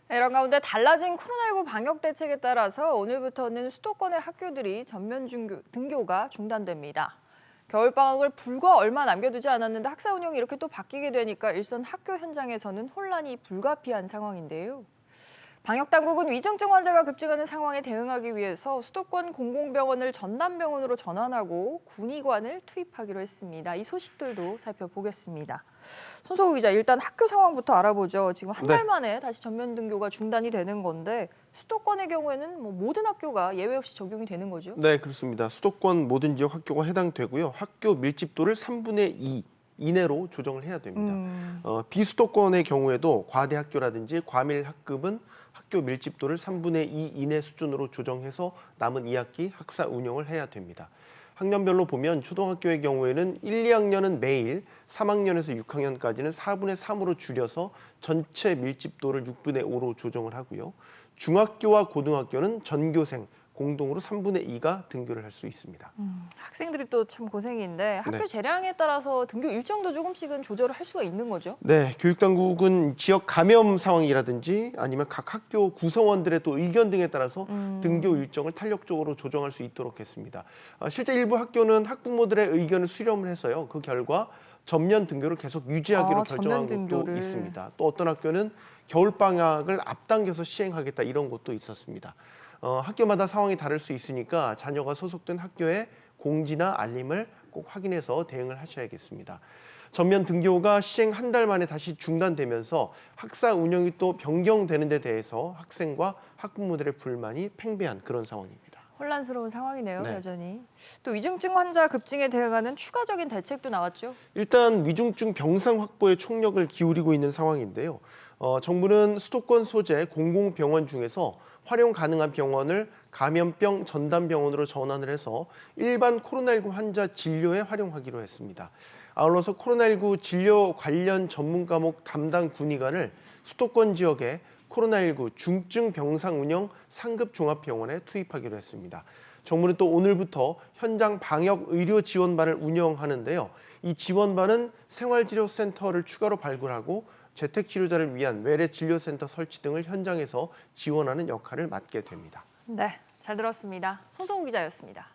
이런 가운데 달라진 코로나19 방역 대책에 따라서 오늘부터는 수도권의 학교들이 전면 등교가 중단됩니다. 겨울방학을 불과 얼마 남겨두지 않았는데 학사 운영이 이렇게 또 바뀌게 되니까 일선 학교 현장에서는 혼란이 불가피한 상황인데요. 방역당국은 위중증 환자가 급증하는 상황에 대응하기 위해서 수도권 공공병원을 전담병원으로 전환하고 군의관을 투입하기로 했습니다. 이 소식들도 살펴보겠습니다. 손석우 기자, 일단 학교 상황부터 알아보죠. 지금 한 달 만에 다시 전면 등교가 중단이 되는 건데 수도권의 경우에는 모든 학교가 예외 없이 적용이 되는 거죠? 네, 그렇습니다. 수도권 모든 지역 학교가 해당되고요. 학교 밀집도를 3분의 2 이내로 조정을 해야 됩니다. 비수도권의 경우에도 과대 학교라든지 과밀 학급은 학교 밀집도를 3분의 2 이내 수준으로 조정해서 남은 2학기 학사 운영을 해야 됩니다. 학년별로 보면 초등학교의 경우에는 1, 2학년은 매일, 3학년에서 6학년까지는 4분의 3으로 줄여서 전체 밀집도를 6분의 5로 조정을 하고요. 중학교와 고등학교는 전교생 공동으로 3분의 2가 등교를 할 수 있습니다. 학생들이 또 참 고생인데 학교 네. 재량에 따라서 등교 일정도 조금씩은 조절을 할 수가 있는 거죠? 네, 교육당국은 지역 감염 상황이라든지 아니면 각 학교 구성원들의 또 의견 등에 따라서 등교 일정을 탄력적으로 조정할 수 있도록 했습니다. 실제 일부 학교는 학부모들의 의견을 수렴을 해서요. 그 결과 전면 등교를 계속 유지하기로 결정한 것도 있습니다. 또 어떤 학교는 겨울방학을 앞당겨서 시행하겠다 이런 것도 있었습니다. 학교마다 상황이 다를 수 있으니까 자녀가 소속된 학교에 공지나 알림을 꼭 확인해서 대응을 하셔야겠습니다. 전면 등교가 시행 한 달 만에 다시 중단되면서 학사 운영이 또 변경되는 데 대해서 학생과 학부모들의 불만이 팽배한 그런 상황입니다. 혼란스러운 상황이네요, 네. 여전히. 또 위중증 환자 급증에 대응하는 추가적인 대책도 나왔죠? 일단 위중증 병상 확보에 총력을 기울이고 있는 상황인데요. 정부는 수도권 소재 공공병원 중에서 활용 가능한 병원을 감염병 전담병원으로 전환을 해서 일반 코로나19 환자 진료에 활용하기로 했습니다. 아울러서 코로나19 진료 관련 전문 과목 담당 군의관을 수도권 지역에 코로나19 중증 병상 운영 상급 종합병원에 투입하기로 했습니다. 정부는 또 오늘부터 현장 방역 의료 지원반을 운영하는데요. 이 지원반은 생활치료센터를 추가로 발굴하고 재택치료자를 위한 외래진료센터 설치 등을 현장에서 지원하는 역할을 맡게 됩니다. 네, 잘 들었습니다. 손석우 기자였습니다.